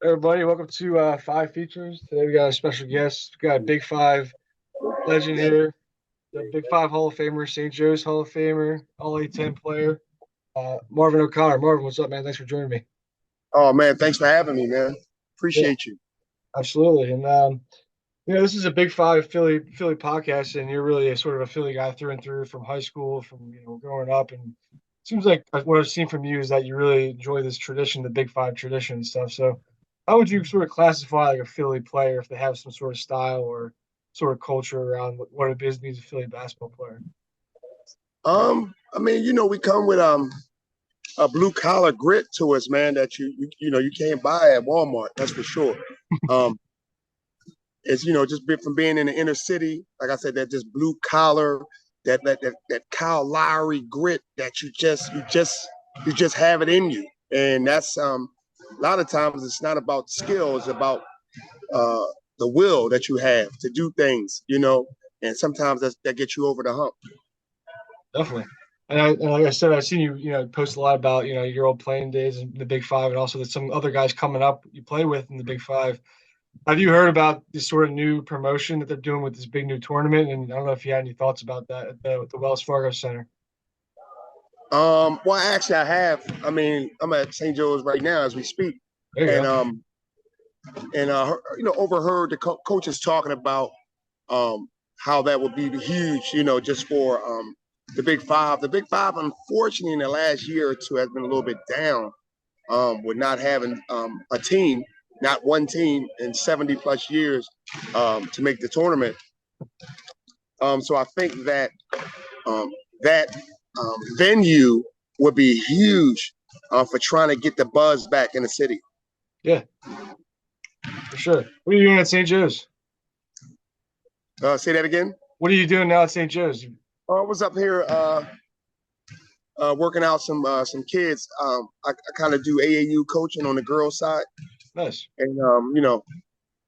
Everybody, welcome to Five Features. Today we got a special guest. We got a Big Five legend here, the Big Five Hall of Famer, St. Joe's Hall of Famer, All A10 player, Marvin O'Connor. Marvin, what's up, man? Thanks for joining me. Oh man, thanks for having me, man. Yeah, Appreciate you. absolutely. And this is a Big Five Philly podcast, and you're really a sort of a Philly guy through and through from high school, from growing up. And it seems like what I've seen from you is that you really enjoy this tradition, the Big Five tradition and stuff. So, how would you sort of classify like a Philly player if they have some sort of style or sort of culture around what it is means a Philly basketball player? I mean, we come with a blue collar grit to us, man, that you can't buy at Walmart, that's for sure. Um, it's just from being in the inner city, like I said, that just blue collar, that Kyle Lowry grit that you just have it in you. And that's a lot of times it's not about skill, it's about uh the will that you have to do things, and sometimes that gets you over the hump. Definitely. And like I said, I've seen you, post a lot about, your old playing days in the Big Five, and also that some other guys coming up you play with in the Big Five. Have you heard about this sort of new promotion that they're doing with this big new tournament? And I don't know if you had any thoughts about that at the Wells Fargo Center. Well, actually, I have. I mean, I'm at St. Joe's right now as we speak, There you and go. overheard the coaches talking about how that would be huge, just for the Big Five. The Big Five, unfortunately, in the last year or two, has been a little bit down with not having a team, not one team in 70 plus years to make the tournament. So I think that venue would be huge for trying to get the buzz back in the city. Yeah, for sure. What are you doing at St. Joe's? Say that again. What are you doing now at St. Joe's? I was up here working out some kids. I kind of do AAU coaching on the girls' side, Nice. and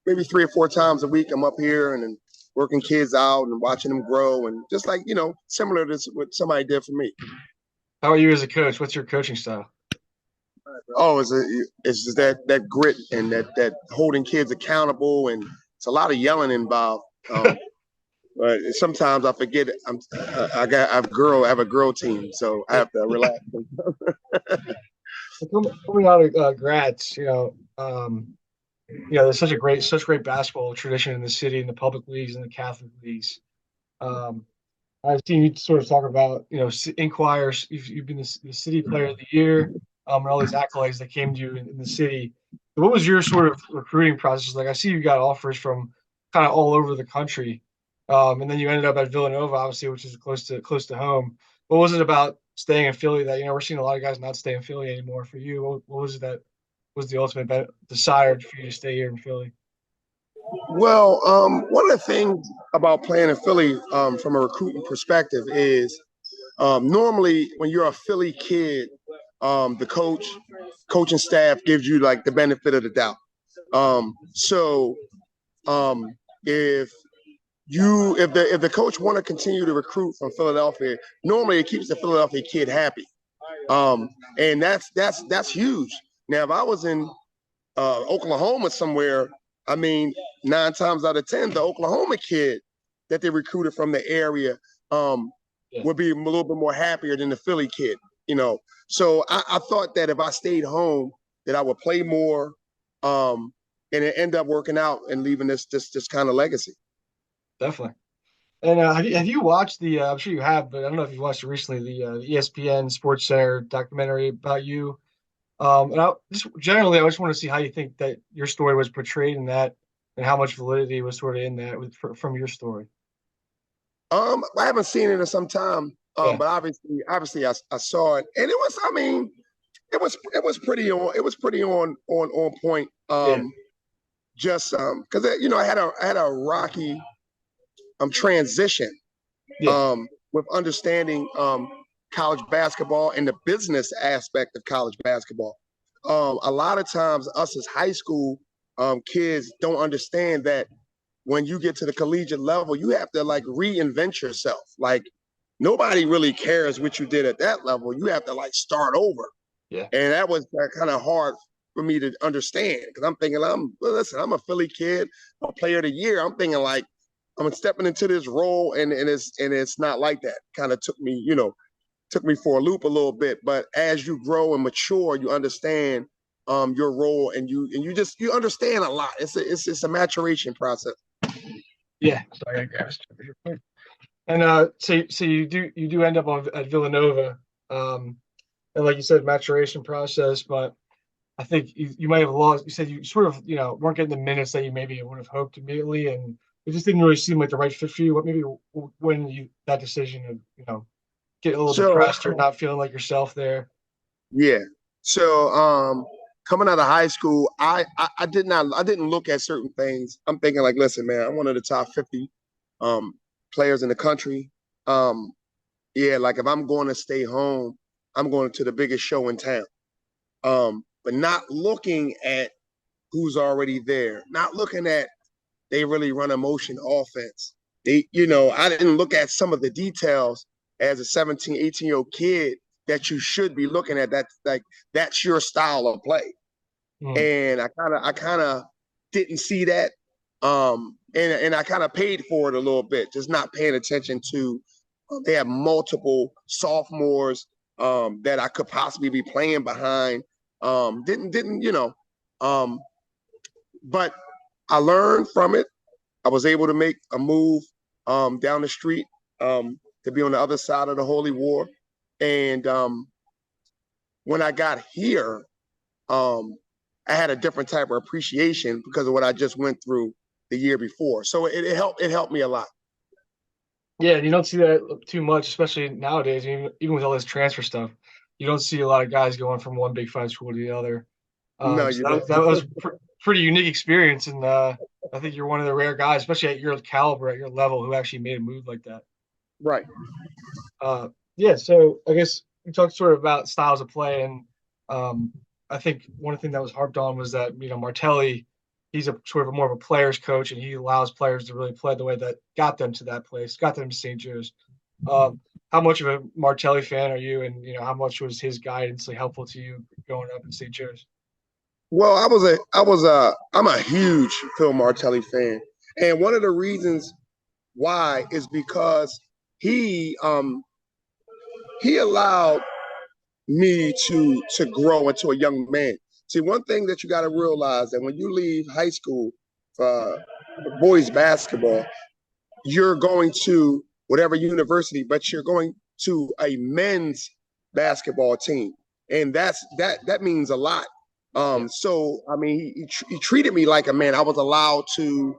maybe 3 or 4 times a week I'm up here and working kids out and watching them grow, and just like similar to what somebody did for me. How are you as a coach? What's your coaching style? Oh, it's just that grit and that holding kids accountable, and it's a lot of yelling involved. But sometimes I forget I have a girl team, so I Yeah. have to relax. Coming out of grads, there's such great basketball tradition in the city, in the public leagues and the Catholic leagues. Um, I've seen you sort of talk about, inquires. You've been the city player of the year, and all these accolades that came to you in the city. What was your sort of recruiting process like? I see you got offers from kind of all over the country, and then you ended up at Villanova, obviously, which is close to home. What was it about staying in Philly that we're seeing a lot of guys not stay in Philly anymore? For you, what was it that was the ultimate desire for you to stay here in Philly? Well, one of the things about playing in Philly from a recruiting perspective is normally when you're a Philly kid, the coaching staff gives you like the benefit of the doubt. So if if the coach want to continue to recruit from Philadelphia, normally it keeps the Philadelphia kid happy, and that's huge. Now, if I was in Oklahoma somewhere, I mean, 9 times out of 10, the Oklahoma kid that they recruited from the area Yeah, would be a little bit more happier than the Philly kid. So I thought that if I stayed home, that I would play more, and it end up working out and leaving this kind of legacy. definitely. And have you watched the? I'm sure you have, but I don't know if you watched it recently. The ESPN Sports Center documentary about you. And I just want to see how you think that your story was portrayed in that, and how much validity was sort of in that from your story. I haven't seen it in some time, Yeah, but obviously I saw it, and it was, I mean, it was pretty on point. yeah, Just because I had a rocky transition yeah, with understanding college basketball and the business aspect of college basketball. A lot of times, us as high school kids don't understand that when you get to the collegiate level, you have to like reinvent yourself. Like nobody really cares what you did at that level. You have to like start over, yeah, and that was kind of hard for me to understand, because I'm thinking, listen, I'm a Philly kid, a player of the year. I'm thinking like I'm stepping into this role, and it's not like that. Kind of took me for a loop a little bit. But as you grow and mature, you understand your role, and you understand a lot. It's a maturation process. Yeah. Sorry, I got gas. And so you do end up at Villanova, and like you said, maturation process. But I think you might have lost. You said you sort of weren't getting the minutes that you maybe would have hoped immediately, and it just didn't really seem like the right fit for you. What maybe when you that decision of get a little So depressed or not feeling like yourself there. yeah. So coming out of high school, I didn't look at certain things. I'm thinking like, listen, man, I'm one of the top 50 players in the country. Yeah, like if I'm going to stay home, I'm going to the biggest show in town. But not looking at who's already there, not looking at they really run a motion offense. I didn't look at some of the details as a 17, 18-year-old kid that you should be looking at. That's your style of play. And I kind of didn't see that. And I kind of paid for it a little bit, just not paying attention to they have multiple sophomores that I could possibly be playing behind. But I learned from it. I was able to make a move down the street to be on the other side of the Holy War. And when I got here, I had a different type of appreciation because of what I just went through the year before. So it helped me a lot. Yeah, and you don't see that too much, especially nowadays. Even with all this transfer stuff, you don't see a lot of guys going from one Big Five school to the other. No, So you don't. that was pretty unique experience, and I think you're one of the rare guys, especially at your caliber, at your level, who actually made a move like that. Right. Yeah. So I guess we talked sort of about styles of play, and I think one thing that was harped on was that Martelli, he's a sort of more of a player's coach, and he allows players to really play the way that got them to that place, got them to St. Joe's. How much of a Martelli fan are you, and how much was his guidance helpful to you growing up in St. Joe's? Well, I'm a huge Phil Martelli fan, and one of the reasons why is because he allowed me to grow into a young man. See, one thing that you got to realize that when you leave high school for boys basketball, you're going to whatever university, but you're going to a men's basketball team, and that means a lot. So I mean, he treated me like a man. I was allowed to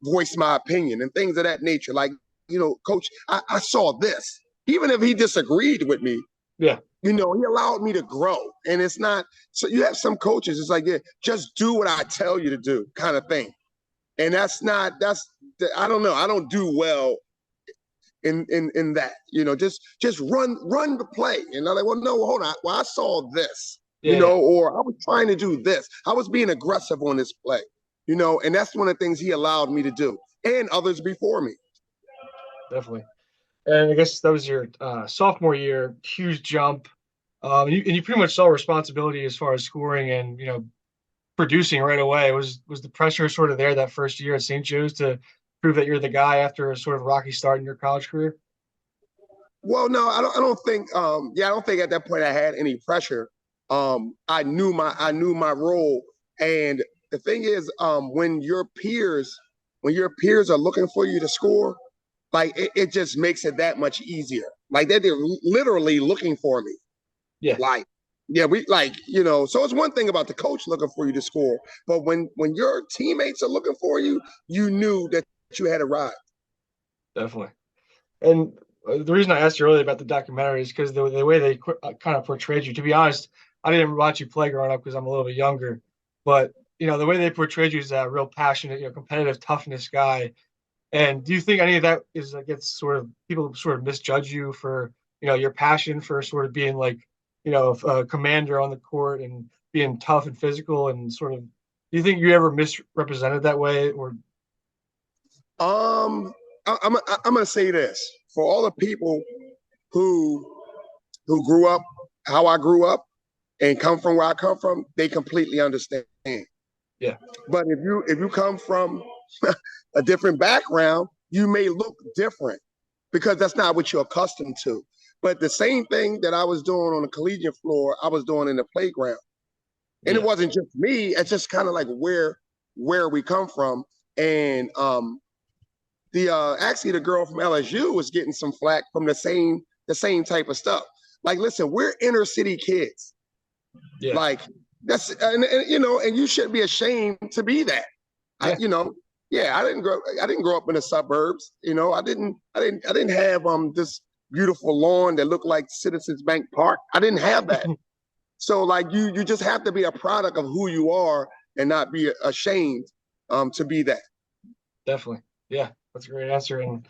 voice my opinion and things of that nature. Like, coach, I saw this, even if he disagreed with me. Yeah. He allowed me to grow. And it's not, so you have some coaches, it's like, yeah, just do what I tell you to do kind of thing. And I don't know. I don't do well in that, just run the play. And I'm like, well, no, hold on. Well, I saw this, or I was trying to do this. I was being aggressive on this play, and that's one of the things he allowed me to do, and others before me. Definitely. And I guess that was your sophomore year, huge jump. And you pretty much saw responsibility as far as scoring and producing right away. Was the pressure sort of there that first year at St. Joe's to prove that you're the guy after a sort of rocky start in your college career? Well, no, I don't think. I don't think at that point I had any pressure. I knew my role, and the thing is, when your peers are looking for you to score, like it just makes it that much easier. Like they're literally looking for me. Yeah. Like, yeah, so it's one thing about the coach looking for you to score, but when your teammates are looking for you, you knew that you had arrived. Definitely. And the reason I asked you earlier about the documentary is because the way they kind of portrayed you. To be honest, I didn't watch you play growing up because I'm a little bit younger, but the way they portrayed you is a real passionate, competitive toughness guy. And do you think any of that gets sort of people sort of misjudge you for your passion for sort of being like a commander on the court and being tough and physical and sort of? Do you think you ever misrepresented that way or? I'm gonna say this for all the people who grew up how I grew up. and come from where I come from, they completely understand. Yeah. But if you come from a different background, you may look different because that's not what you're accustomed to. But the same thing that I was doing on the collegiate floor, I was doing in the playground. And it Yeah. wasn't just me, it's just kind of like where we come from. And the actually the girl from LSU was getting some flack from the same type of stuff. Like, listen, we're inner city kids. Yeah. Like that's and you shouldn't be ashamed to be that. Yeah. Yeah, I didn't grow up in the suburbs. I didn't have this beautiful lawn that looked like Citizens Bank Park. I didn't have that. So like you just have to be a product of who you are and not be ashamed to be that. Definitely. Yeah. That's a great answer. And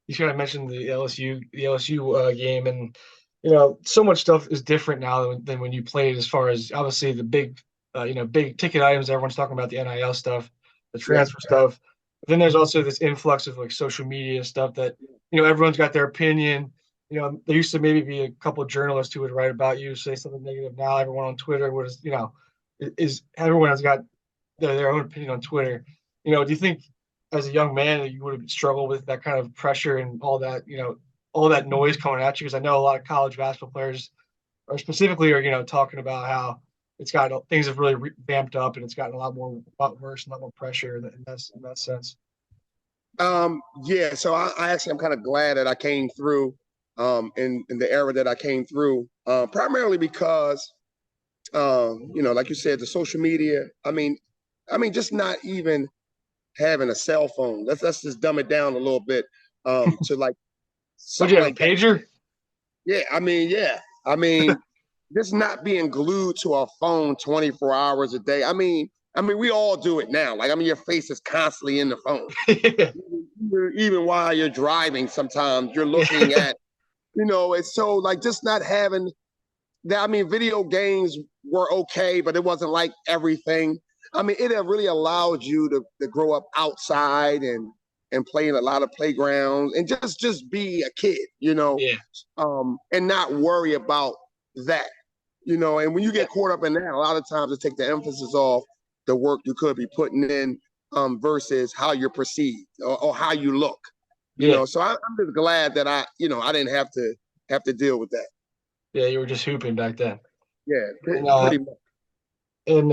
you kind of mentioned the LSU game, and so much stuff is different now than when you played. As far as obviously the big ticket items, everyone's talking about the NIL stuff, the Yeah. transfer stuff. But then there's also this influx of like social media stuff that everyone's got their opinion. There used to maybe be a couple of journalists who would write about you, say something negative. Now everyone on Twitter is everyone has got their own opinion on Twitter. Do you think as a young man you would have struggled with that kind of pressure and all that noise coming at you? Because I know a lot of college basketball players are specifically talking about how things have really vamped up and it's gotten a lot worse, and a lot more pressure in that sense. Yeah, so I actually I'm kind of glad that I came through in the era that I came through, primarily because like you said, the social media. I mean, just not even having a cell phone. Let's just dumb it down a little bit to like Would you something have a like that. pager? Yeah. I mean, just not being glued to a phone 24 hours a day. I mean, we all do it now. Like, I mean, your face is constantly in the phone. Yeah. Even while you're driving, sometimes you're looking Yeah. at, it's so like just not having that. I mean, video games were okay, but it wasn't like everything. I mean, it really allowed you to grow up outside and play in a lot of playgrounds and just be a kid, Yeah. and not worry about that, And when you get caught up in that, a lot of times it takes the emphasis off the work you could be putting in, versus how you're perceived or how you look, Yeah. So I'm just glad that I didn't have to deal with that. Yeah. You were just hooping back then. Yeah, And pretty much. and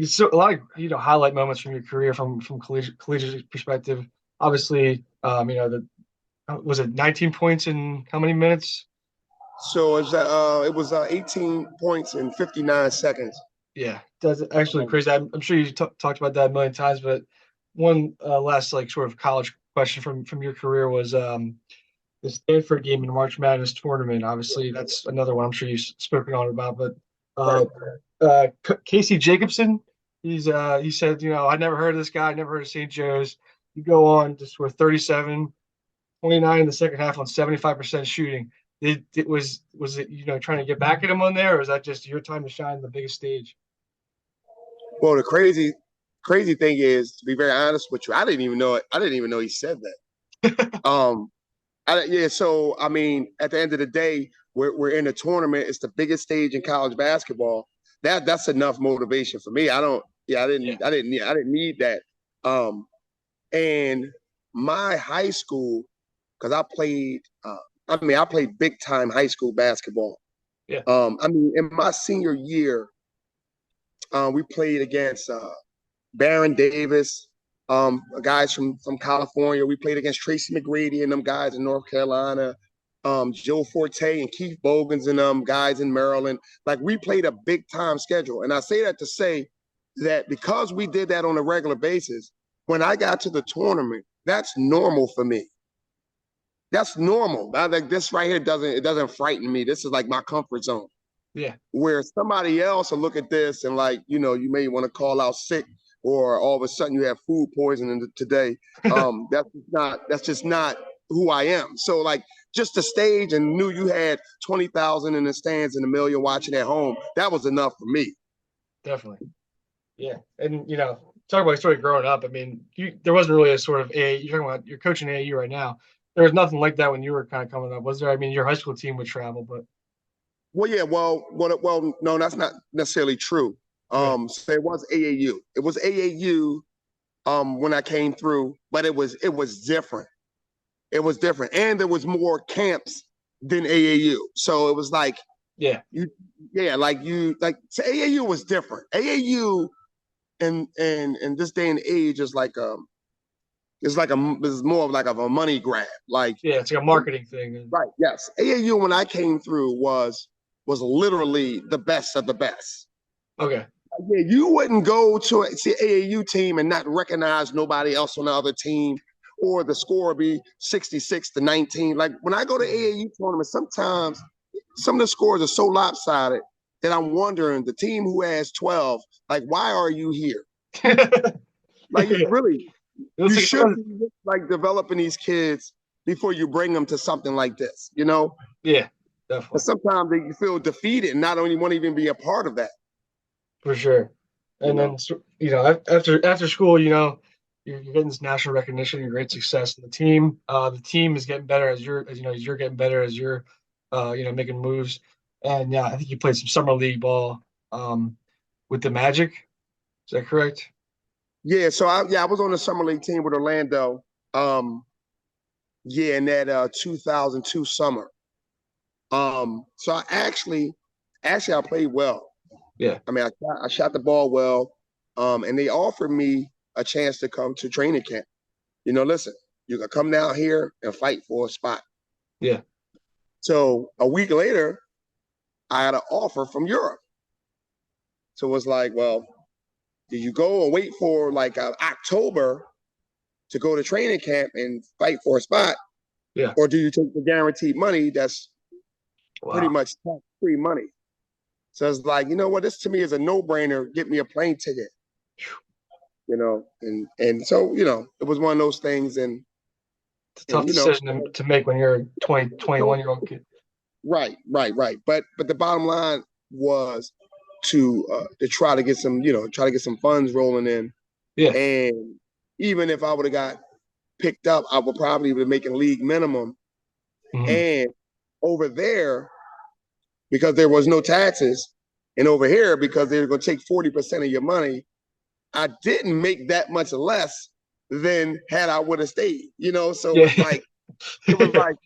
so a lot of highlight moments from your career from collegiate perspective. Obviously, the was it 19 points in how many minutes? So it was 18 points in 59 seconds. Yeah, that's actually crazy. I'm sure you talked about that a million times, but one last like sort of college question from your career was the Stanford game in March Madness tournament. Obviously, that's another one I'm sure you've spoken on about. But Right. Casey Jacobson, he said, I never heard of this guy. I never heard of St. Joe's. You go on just with 37, 29 in the second half on 75% shooting. Was it trying to get back at him on there, or is that just your time to shine on the biggest stage? Well, the crazy thing is, to be very honest with you, I didn't even know it. I didn't even know he said that. Yeah. So I mean, at the end of the day, we're in a tournament. It's the biggest stage in college basketball. That's enough motivation for me. I don't. Yeah, Yeah. I didn't need that. And my high school, because I played. I played big time high school basketball. Yeah. In my senior year, we played against Baron Davis, guys from California. We played against Tracy McGrady and them guys in North Carolina, Joe Forte and Keith Bogans and them guys in Maryland. Like, we played a big time schedule. And I say that to say that because we did that on a regular basis, when I got to the tournament, that's normal for me. That's normal. Like, this right here doesn't frighten me. This is like my comfort zone. Yeah. Where somebody else will look at this and like, you may want to call out sick, or all of a sudden you have food poisoning today. That's just not who I am. So like, just the stage and knew you had 20,000 in the stands and 1 million watching at home, that was enough for me. Definitely. Yeah. And talk about sort of growing up. I mean, there wasn't really a sort of you're talking about you're coaching AAU right now. There was nothing like that when you were kind of coming up, was there? I mean, your high school team would travel, but Well, yeah, well, no, that's not necessarily true. Okay. So it was AAU. It was AAU when I came through, but it was different. It was different, and there was more camps than AAU. So it was like Yeah. you, yeah, so AAU was different. AAU in this day and age is like it's more of like of a money grab. Like Yeah. It's like a marketing thing. right, yes, AAU when I came through was literally the best of the best. Okay. Yeah, you wouldn't go to a AAU team and not recognize nobody else on the other team, or the score be 66-19. Like when I go to AAU tournaments, sometimes some of the scores are so lopsided that I'm wondering the team who has 12, like, why are you here? Like, Yeah. really, It's you like, should be like developing these kids before you bring them to something like this, you know? yeah, But definitely. sometimes they feel defeated and not only want to even be a part of that, For sure. you And then, know? after school, you're getting this national recognition and great success in the team. The team is getting better as you're getting better as you're, making moves. And yeah, I think you played some summer league ball, with the Magic. Is that correct? Yeah, so I was on the summer league team with Orlando. Um, yeah, in that 2002 summer. So actually I played well. Yeah. I mean, I shot the ball well. And they offered me a chance to come to training camp. Listen, you can come down here and fight for a spot. Yeah. So a week later, I had an offer from Europe. So it was like, well, did you go and wait for like October to go to training camp and fight for a spot, Yeah. or do you take the guaranteed money that's pretty Wow. much tax-free money? So it's like, you know what, this to me is a no-brainer. Get me a plane ticket, and so it was one of those things, and It's a tough and decision to make when you're a 21-year-old kid. right. But the bottom line was to try to get some funds rolling in, Yeah. and even if I would have got picked up, I would probably be making league minimum. Mhm. And over there, because there was no taxes, and over here, because they were going to take 40% of your money, I didn't make that much less than had I would have stayed. So Yeah. it was like,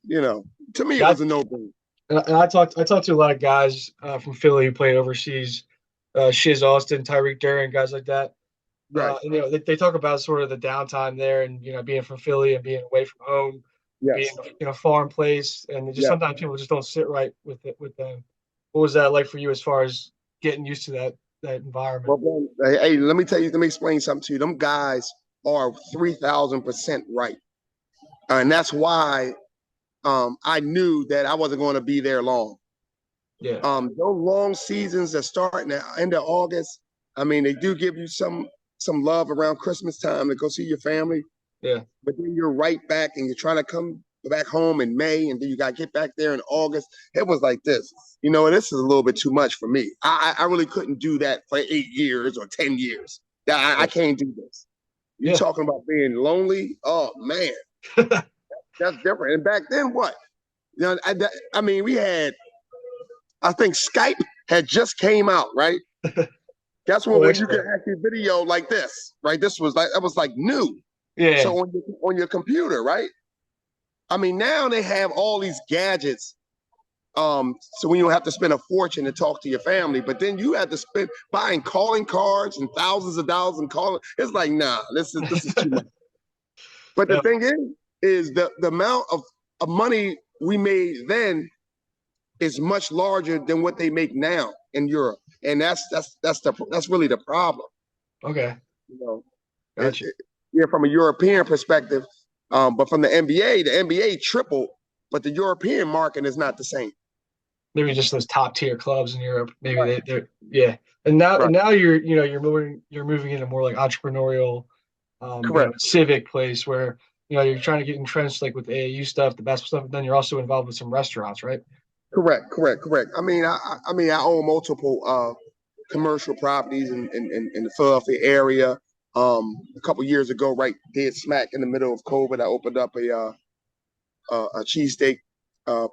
you know, to me, it Yeah, was a no-brainer. and I talked to a lot of guys from Philly who played overseas, Shiz Austin, Tyreek Duran, guys like that. Right. And they talk about sort of the downtime there, and being from Philly and being away from home, being Yes. in a foreign place, and just Yes. sometimes people just don't sit right with them. What was that like for you as far as getting used to that environment? Well, Ben, hey, let me explain something to you. Them guys are 3,000% right. And that's why I knew that I wasn't going to be there long. Yeah, Those long seasons that start in the end of August, I mean, they do give you some love around Christmas time to go see your family, yeah, but then you're right back and you're trying to come back home in May, and then you got to get back there in August. It was like this. This is a little bit too much for me. I really couldn't do that for 8 years or 10 years. I yeah, can't do this. You yeah. talking about being lonely? Oh man, that's different. And back then, what? I mean, we had, I think Skype had just came out, right? That's Oh, when you could expert. actually video like this, right? That was like new. Yeah, So on your computer, right? I mean, now they have all these gadgets. So when you don't have to spend a fortune to talk to your family, but then you have to spend buying calling cards and thousands of dollars and calling. It's like, nah, this is too much. But the yeah. thing is the amount of money we made then is much larger than what they make now in Europe, and that's really the problem. Okay, You know, it, gotcha. it, yeah, from a European perspective, but from the NBA tripled, but the European market is not the same. Maybe just those top tier clubs in Europe. Maybe Right, they're yeah. And now right, you're moving into more like entrepreneurial, correct, civic place where you're trying to get entrenched like with the AAU stuff, the basketball stuff, and then you're also involved with some restaurants, right? correct. I mean, I own multiple commercial properties in the Philadelphia area. A couple years ago, right dead smack in the middle of COVID, I opened up a cheesesteak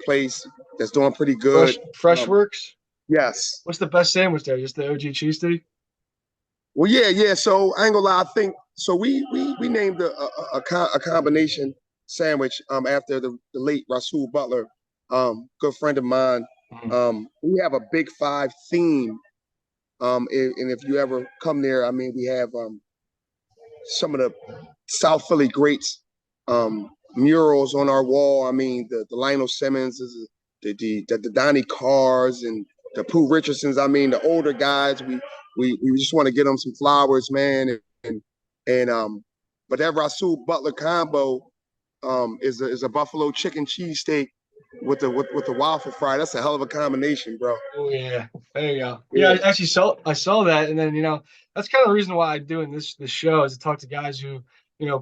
place that's doing pretty good. Fresh Works. Yes. What's the best sandwich there? Just the OG cheese steak? Well, yeah. So I ain't gonna lie. I think so. We named a combination sandwich after the late Rasul Butler, good friend of mine. We have a Big Five theme. And if you ever come there, I mean, we have some of the South Philly greats murals on our wall. I mean, the Lionel Simmons, the Donnie Carrs, and the Pooh Richardsons. I mean, the older guys. We just want to get them some flowers, man. And but that Rasul Butler combo is a buffalo chicken cheesesteak with the waffle fry. That's a hell of a combination, bro. Oh yeah, there you go. Yeah, I actually saw that, and then that's kind of the reason why I'm doing this show is to talk to guys who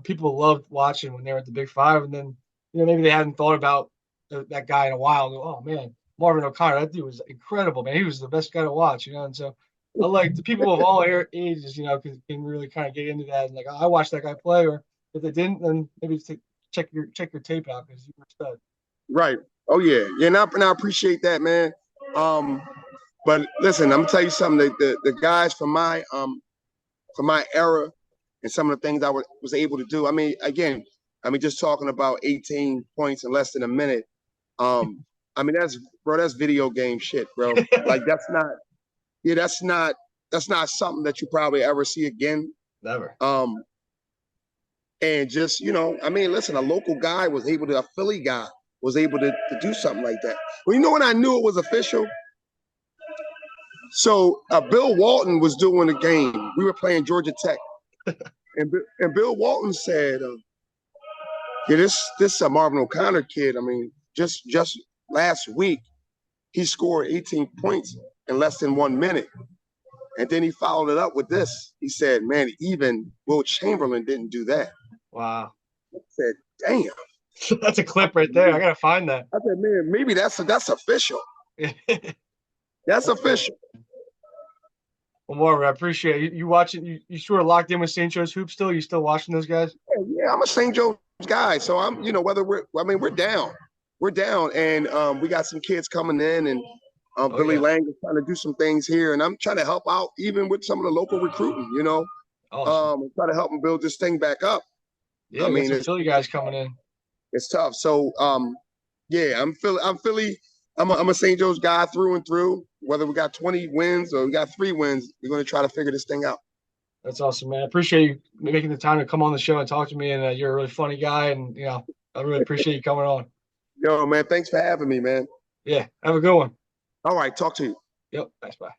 people loved watching when they were at the Big Five, and then maybe they hadn't thought about that guy in a while. And go, oh man, Marvin O'Connor, that dude was incredible, man. He was the best guy to watch, and so I like the people of all ages, can really kind of get into that. And like, I watched that guy play, or if they didn't, then maybe check your tape out because you were a stud. Right. Oh yeah. And I appreciate that, man. But listen, I'm gonna tell you something. The guys from my era and some of the things I was able to do. I mean, again, just talking about 18 points in less than a minute. I mean, that's video game shit, bro. Like that's not something that you probably ever see again. Never. And just, I mean, listen, a Philly guy was able to do something like that. Well, you know when I knew it was official? So Bill Walton was doing a game. We were playing Georgia Tech. And Bill Walton said, yeah, this Marvin O'Connor kid, I mean, just last week, he scored 18 points in less than 1 minute. And then he followed it up with this. He said, man, even Will Chamberlain didn't do that. Wow. I said, damn. That's a clip right there. I got to find that. I said, man, maybe that's official. That's official. Well, Marvin, I appreciate it. You watching, you sort of locked in with St. Joe's Hoops still? You still watching those guys? Yeah, I'm a St. Joe's guy. So I'm, we're down. We're down. And we got some kids coming in and Billy Lang is trying to do some things here. And I'm trying to help out even with some of the local recruiting, Awesome. Try to help them build this thing back up. Yeah, I mean, some Philly guys coming in. It's tough. So, yeah, I'm Philly. I'm a St. Joe's guy through and through. Whether we got 20 wins or we got 3 wins, we're going to try to figure this thing out. That's awesome, man. I appreciate you making the time to come on the show and talk to me. And you're a really funny guy. And, I really appreciate you coming on. Yo, man, thanks for having me, man. Yeah, have a good one. All right, talk to you. Yep, thanks, bye.